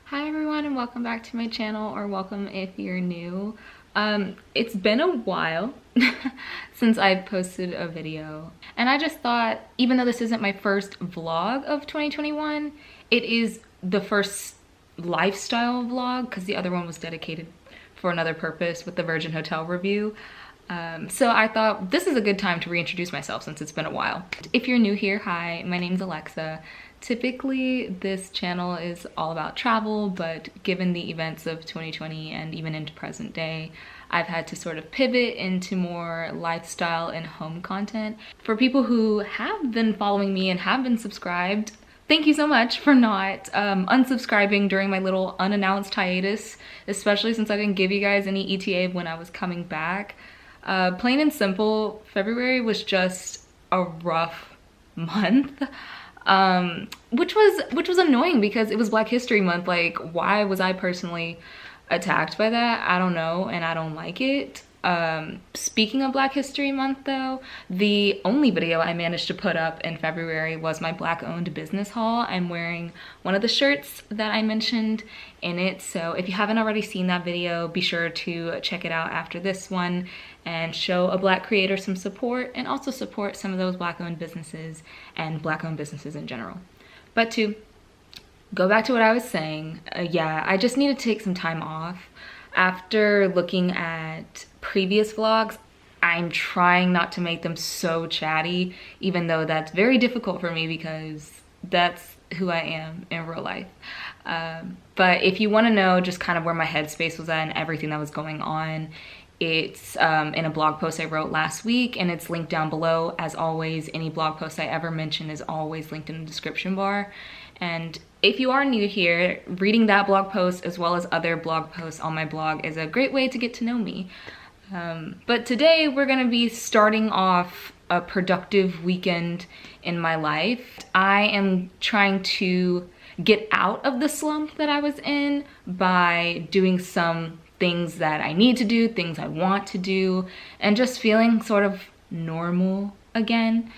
Hi everyone and welcome back to my channel, or welcome if you're new. It's been a while since I've posted a video, and I just thought, even though this isn't my first vlog of 2021, it is the first lifestyle vlog because the other one was dedicated for another purpose with the Virgin Hotel review. So I thought this is a good time to reintroduce myself since it's been a while. If you're new here, hi, my name's Alexa. Typically, this channel is all about travel, but given the events of 2020 and even into present day, I've had to sort of pivot into more lifestyle and home content. For people who have been following me and have been subscribed, thank you so much for not unsubscribing during my little unannounced hiatus, especially since I didn't give you guys any ETA when I was coming back. Plain and simple, February was just a rough month. Which was annoying because it was Black History Month. Like, why was I personally attacked by that? I don't know, and I don't like it. Speaking of Black History Month though, the only video I managed to put up in February was my Black owned business haul. I'm wearing one of the shirts that I mentioned in it, so if you haven't already seen that video, be sure to check it out after this one and show a Black creator some support, and also support some of those Black owned businesses and Black owned businesses in general. But to go back to what I was saying, yeah, I just need to take some time off. After looking at previous vlogs, I'm trying not to make them so chatty, even though that's very difficult for me because that's who I am in real life. But if you want to know just kind of where my headspace was at and everything that was going on, it's in a blog post I wrote last week, and it's linked down below. As always, any blog post I ever mention is always linked in the description bar. And if you are new here, reading that blog post as well as other blog posts on my blog is a great way to get to know me. But today we're gonna be starting off a productive weekend in my life. I am trying to get out of the slump that I was in by doing some things that I need to do, things I want to do, and just feeling sort of normal again.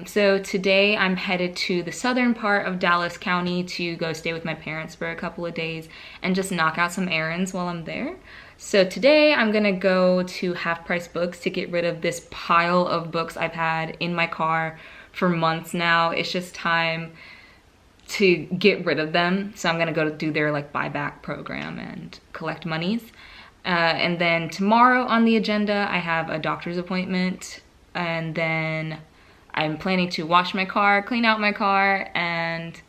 So today I'm headed to the southern part of Dallas County to go stay with my parents for a couple of days and just knock out some errands while I'm there. So today I'm gonna go to Half Price Books to get rid of this pile of books I've had in my car for months now. It's just time to get rid of them. So I'm gonna go to do their like buyback program and collect monies. And then tomorrow on the agenda, I have a doctor's appointment, and then I'm planning to wash my car, clean out my car, and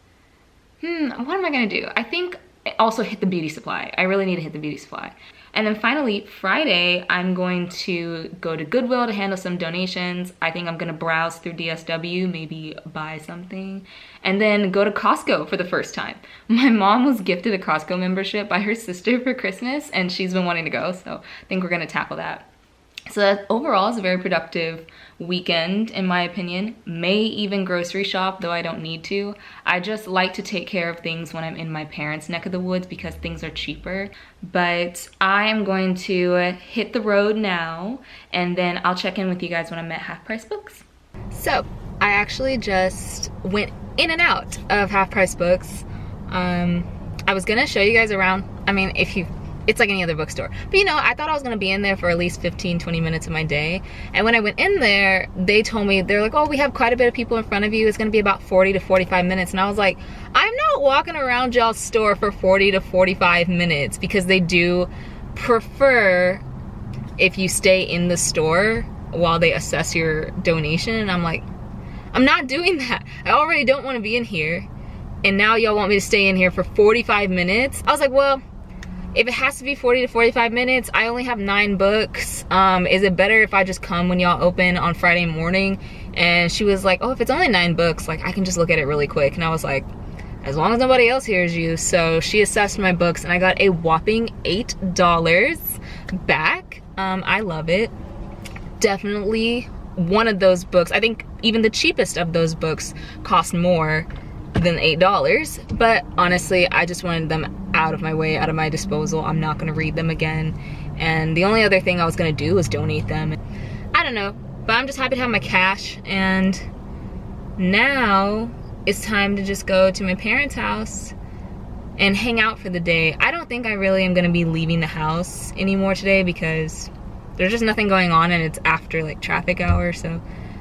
what am I gonna do? I think also hit the beauty supply. I really need to hit the beauty supply. And then finally, Friday, I'm going to go to Goodwill to handle some donations. I think I'm gonna browse through DSW, maybe buy something, and then go to Costco for the first time. My mom was gifted a Costco membership by her sister for Christmas, and she's been wanting to go, so I think we're gonna tackle that. So that overall is a very productive weekend, in my opinion. May even grocery shop, though I don't need to. I just like to take care of things when I'm in my parents' neck of the woods because things are cheaper. But I am going to hit the road now, and then I'll check in with you guys when I'm at Half Price Books. So I actually just went in and out of Half Price Books. I was gonna show you guys around. I mean, it's like any other bookstore. But you know, I thought I was gonna be in there for at least 15-20 minutes of my day. And when I went in there, they told me, they're like, oh, we have quite a bit of people in front of you. It's gonna be about 40 to 45 minutes. And I was like, I'm not walking around y'all's store for 40 to 45 minutes, because they do prefer if you stay in the store while they assess your donation. And I'm like, I'm not doing that. I already don't want to be in here. And now y'all want me to stay in here for 45 minutes? I was like, well, if it has to be 40 to 45 minutes, I only have 9 books. Is it better if I just come when y'all open on Friday morning? And she was like, oh, if it's only 9 books, like I can just look at it really quick. And I was like, as long as nobody else hears you. So she assessed my books, and I got a whopping $8 back. I love it. Definitely one of those books, I think even the cheapest of those books cost more than $8, but honestly, I just wanted them out of my way, out of my disposal. I'm not gonna read them again, and the only other thing I was gonna do was donate them. I don't know, but I'm just happy to have my cash, and now it's time to just go to my parents' house and hang out for the day. I don't think I really am gonna be leaving the house anymore today because there's just nothing going on and it's after like traffic hour, so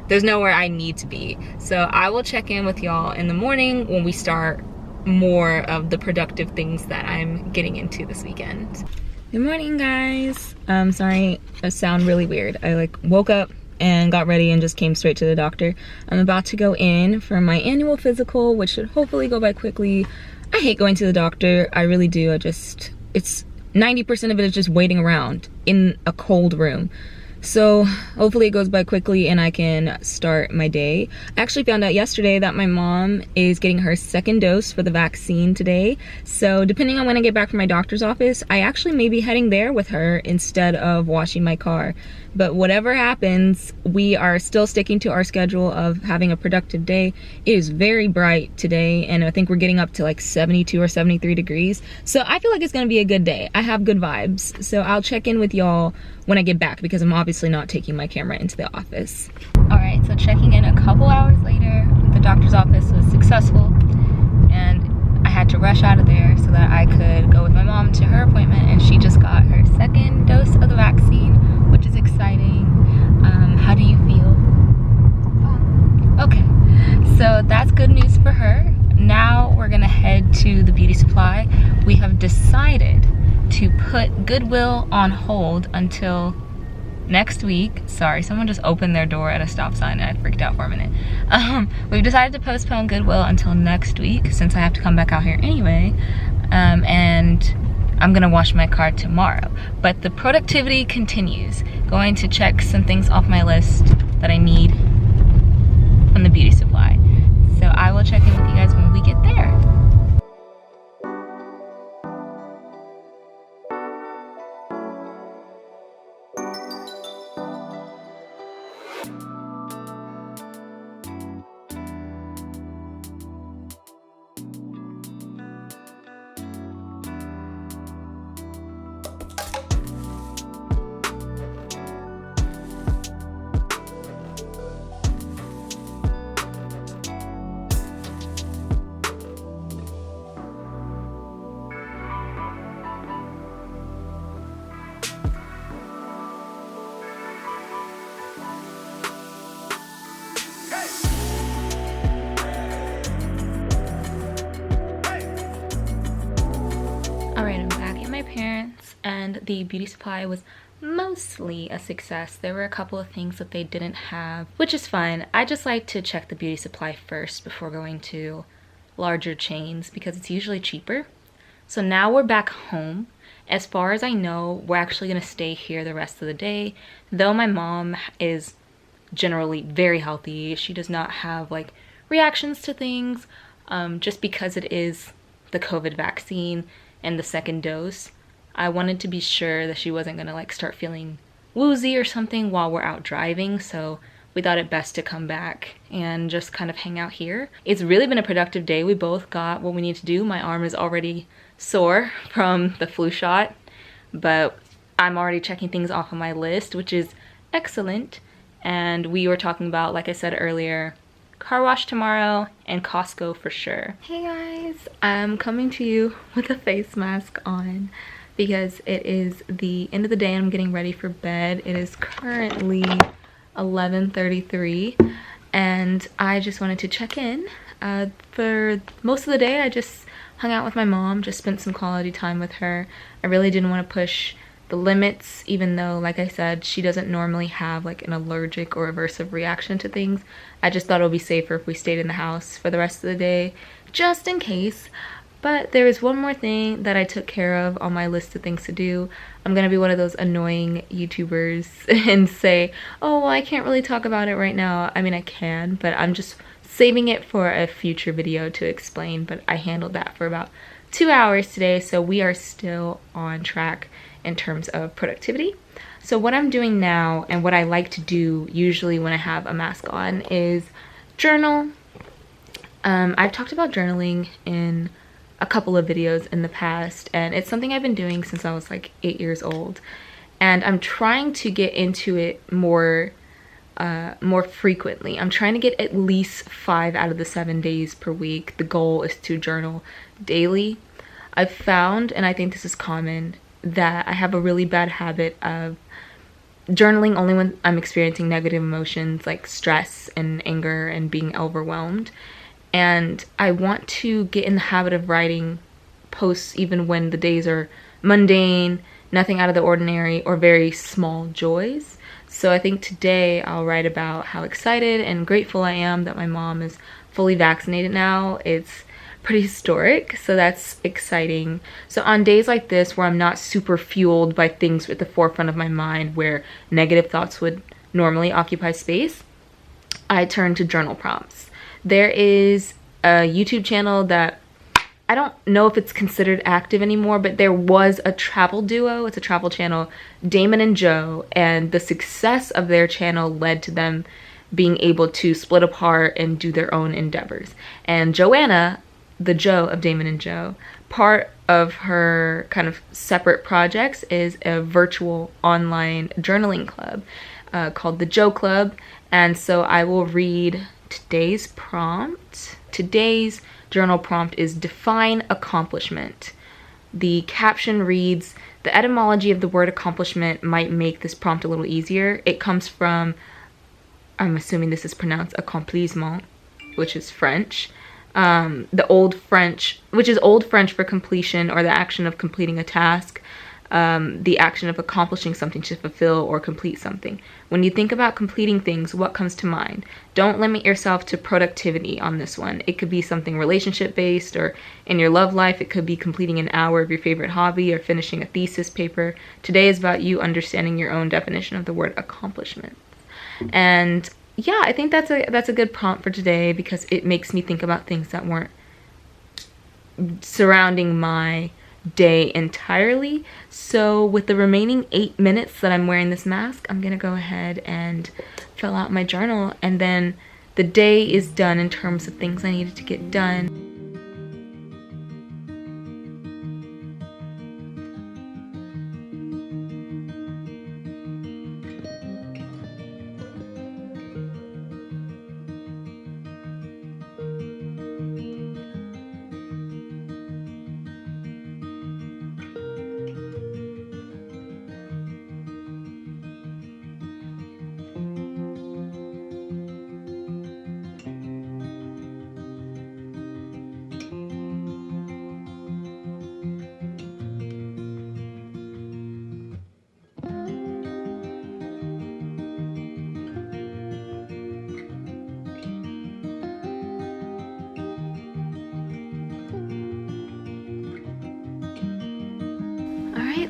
there's nowhere I need to be. So I will check in with y'all in the morning when we start more of the productive things that I'm getting into this weekend. Good morning, guys. Sorry, I sound really weird. I like woke up and got ready and just came straight to the doctor. I'm about to go in for my annual physical, which should hopefully go by quickly. I hate going to the doctor, I really do. It's 90% of it is just waiting around in a cold room. So hopefully it goes by quickly and I can start my day. I actually found out yesterday that my mom is getting her second dose for the vaccine today. So depending on when I get back from my doctor's office, I actually may be heading there with her instead of washing my car. But whatever happens, we are still sticking to our schedule of having a productive day. It is very bright today and I think we're getting up to like 72 or 73 degrees. So I feel like it's gonna be a good day. I have good vibes. So I'll check in with y'all when I get back because I'm obviously not taking my camera into the office. All right, so checking in a couple hours later, the doctor's office was successful and I had to rush out of there so that I could go with my mom to her appointment, and she just got her second dose of the vaccine, which is exciting. How do you feel? Okay, so that's good news for her. Now we're gonna head to the beauty supply. We have decided to put Goodwill on hold until next week. Sorry, someone just opened their door at a stop sign and I freaked out for a minute. We've decided to postpone Goodwill until next week since I have to come back out here anyway. And I'm gonna wash my car tomorrow. But the productivity continues. Going to check some things off my list that I need from the beauty supply. So I will check in with you guys when we get there. Alright, I'm back at my parents' and the beauty supply was mostly a success. There were a couple of things that they didn't have, which is fine. I just like to check the beauty supply first before going to larger chains because it's usually cheaper. So now we're back home. As far as I know, we're actually gonna stay here the rest of the day. Though my mom is generally very healthy, she does not have like reactions to things, just because it is the COVID vaccine and the second dose. I wanted to be sure that she wasn't gonna like start feeling woozy or something while we're out driving, so we thought it best to come back and just kind of hang out here. It's really been a productive day. We both got what we need to do. My arm is already sore from the flu shot, but I'm already checking things off on my list, which is excellent. And we were talking about, like I said earlier, car wash tomorrow and Costco for sure. Hey guys, I'm coming to you with a face mask on because it is the end of the day and I'm getting ready for bed. It is currently 11:33 and I just wanted to check in. For most of the day I just hung out with my mom, just spent some quality time with her. I really didn't want to push the limits, even though, like I said, she doesn't normally have like an allergic or aversive reaction to things. I just thought it would be safer if we stayed in the house for the rest of the day, just in case. But there is one more thing that I took care of on my list of things to do. I'm gonna be one of those annoying YouTubers and say, oh, well, I can't really talk about it right now. I mean, I can, but I'm just saving it for a future video to explain. But I handled that for about 2 hours today, so we are still on track in terms of productivity. So what I'm doing now and what I like to do usually when I have a mask on is journal. I've talked about journaling in a couple of videos in the past, and it's something I've been doing since I was like 8 years old, and I'm trying to get into it more frequently. I'm trying to get at least 5 out of the 7 days per week. The goal is to journal daily. I've found, and I think this is common, that I have a really bad habit of journaling only when I'm experiencing negative emotions like stress and anger and being overwhelmed. And I want to get in the habit of writing posts even when the days are mundane, nothing out of the ordinary, or very small joys. So I think today I'll write about how excited and grateful I am that my mom is fully vaccinated now. It's pretty historic, so that's exciting. So on days like this where I'm not super fueled by things at the forefront of my mind, where negative thoughts would normally occupy space, I turn to journal prompts. There is a YouTube channel that I don't know if it's considered active anymore, but there was a travel duo. It's a travel channel, Damon and Joe, and the success of their channel led to them being able to split apart and do their own endeavors. And Joanna, the Joe of Damon and Joe, part of her kind of separate projects is a virtual online journaling club called the Joe Club. And so I will read today's prompt. Today's journal prompt is define accomplishment. The caption reads, the etymology of the word accomplishment might make this prompt a little easier. It comes from, I'm assuming this is pronounced accomplissement, which is French. The Old French, which is Old French for completion or the action of completing a task. The action of accomplishing something, to fulfill or complete something. When you think about completing things, what comes to mind? Don't limit yourself to productivity on this one. It could be something relationship based, or in your love life, it could be completing an hour of your favorite hobby or finishing a thesis paper. Today is about you understanding your own definition of the word accomplishment. And yeah, I think that's a good prompt for today because it makes me think about things that weren't surrounding my day entirely. So with the remaining 8 minutes that I'm wearing this mask, I'm gonna go ahead and fill out my journal, and then the day is done in terms of things I needed to get done.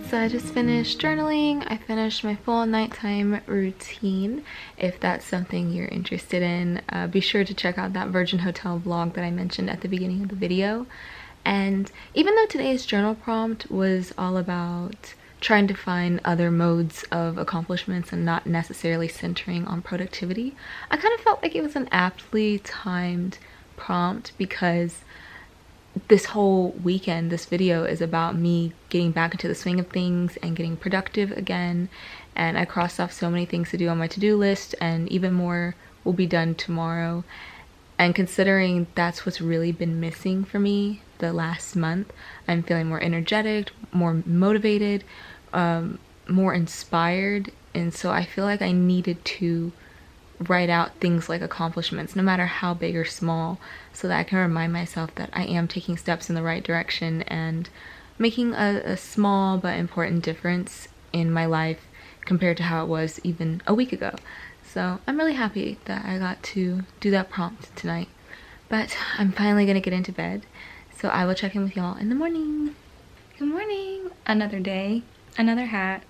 So I just finished journaling. I finished my full nighttime routine. If that's something you're interested in, be sure to check out that Virgin Hotel vlog that I mentioned at the beginning of the video. And even though today's journal prompt was all about trying to find other modes of accomplishments and not necessarily centering on productivity, I kind of felt like it was an aptly timed prompt because this whole weekend, this video is about me getting back into the swing of things and getting productive again. And I crossed off so many things to do on my to-do list, and even more will be done tomorrow. And considering that's what's really been missing for me the last month, I'm feeling more energetic, more motivated, more inspired. And so I feel like I needed to write out things like accomplishments, no matter how big or small, so that I can remind myself that I am taking steps in the right direction and making a small but important difference in my life compared to how it was even a week ago. So I'm really happy that I got to do that prompt tonight. But I'm finally gonna get into bed, so I will check in with y'all in the morning. Good morning. Another day, another hat.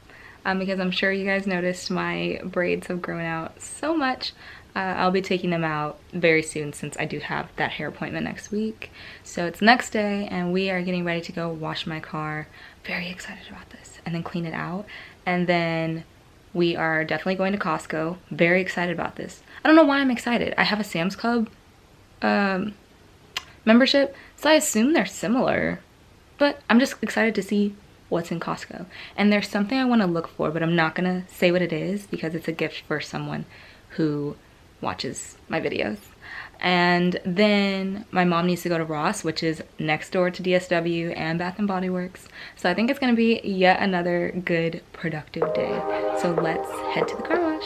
Because I'm sure you guys noticed my braids have grown out so much. I'll be taking them out very soon since I do have that hair appointment next week. So it's next day and we are getting ready to go wash my car. Very excited about this. And then clean it out. And then we are definitely going to Costco. Very excited about this. I don't know why I'm excited. I have a Sam's Club membership, so I assume they're similar. But I'm just excited to see what's in Costco. And there's something I want to look for, but I'm not gonna say what it is because it's a gift for someone who watches my videos. And then my mom needs to go to Ross, which is next door to DSW and Bath & Body Works. So I think it's gonna be yet another good, productive day. So let's head to the car wash.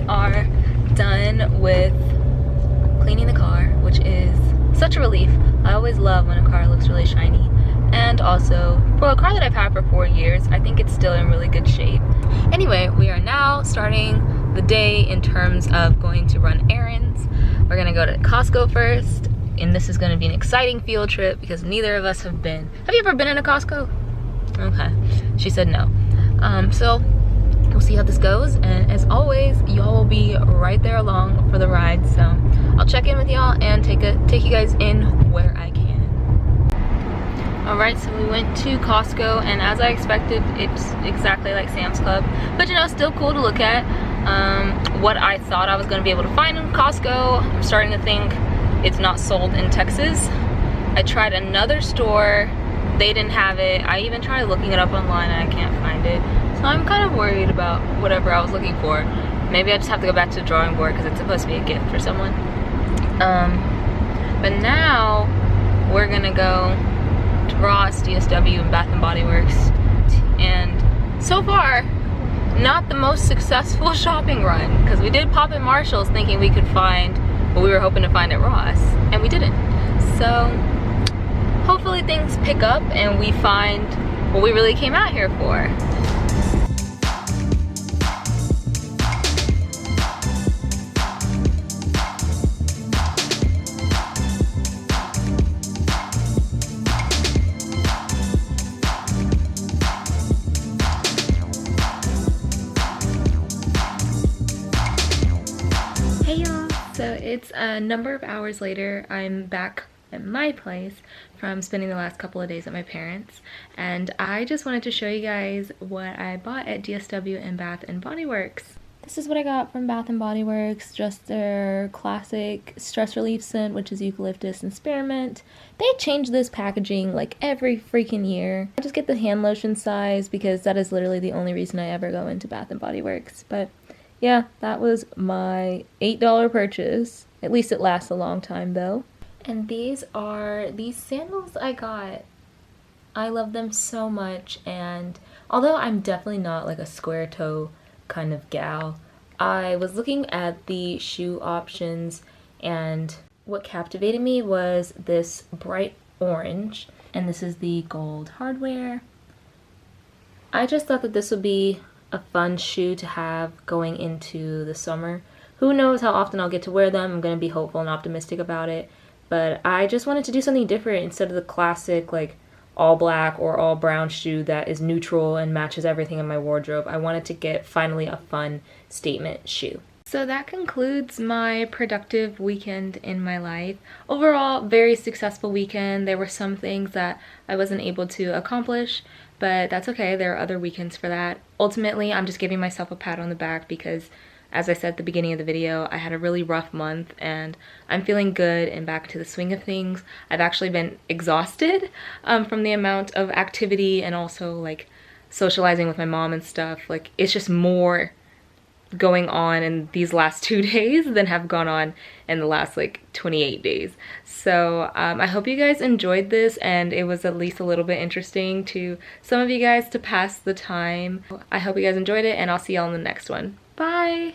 Are done with cleaning the car, which is such a relief. I always love when a car looks really shiny, and also for a car that I've had for 4 years, I think it's still in really good shape. Anyway, we are now starting the day in terms of going to run errands. We're gonna go to Costco first, and this is gonna be an exciting field trip because neither of us have been. Have you ever been in a Costco? Okay, she said no. So we'll see how this goes, and as always, y'all will be right there along for the ride. So I'll check in with y'all and take you guys in where I can. All right, so we went to Costco, and as I expected, it's exactly like Sam's Club, but you know, still cool to look at. What I thought I was going to be able to find in Costco, I'm starting to think it's not sold in Texas. I tried another store, they didn't have it. I even tried looking it up online and I can't find it. So I'm kind of worried about whatever I was looking for. Maybe I just have to go back to the drawing board because it's supposed to be a gift for someone. But now we're gonna go to Ross, DSW, and Bath & Body Works. And so far, not the most successful shopping run, because we did pop at Marshall's thinking we could find what we were hoping to find at Ross, and we didn't. So hopefully things pick up and we find what we really came out here for. Hey y'all, so it's a number of hours later. I'm back at my place from spending the last couple of days at my parents', and I just wanted to show you guys what I bought at DSW and Bath & Body Works. This is what I got from Bath & Body Works, just their classic stress relief scent, which is eucalyptus and spearmint. They change this packaging like every freaking year. I just get the hand lotion size because that is literally the only reason I ever go into Bath & Body Works. But yeah, that was my $8 purchase. At least it lasts a long time though. And these are these sandals I got. I love them so much, and although I'm definitely not like a square toe kind of gal, I was looking at the shoe options, and what captivated me was this bright orange, and this is the gold hardware. I just thought that this would be a fun shoe to have going into the summer. Who knows how often I'll get to wear them. I'm going to be hopeful and optimistic about it. But I just wanted to do something different instead of the classic, like, all black or all brown shoe that is neutral and matches everything in my wardrobe. I wanted to get finally a fun statement shoe. So that concludes my productive weekend in my life. Overall, very successful weekend. There were some things that I wasn't able to accomplish, but that's okay. There are other weekends for that. Ultimately, I'm just giving myself a pat on the back because, as I said at the beginning of the video, I had a really rough month and I'm feeling good and back to the swing of things. I've actually been exhausted from the amount of activity and also like socializing with my mom and stuff. Like, it's just more going on in these last 2 days than have gone on in the last like 28 days. So I hope you guys enjoyed this and it was at least a little bit interesting to some of you guys to pass the time. I hope you guys enjoyed it and I'll see y'all in the next one. Bye!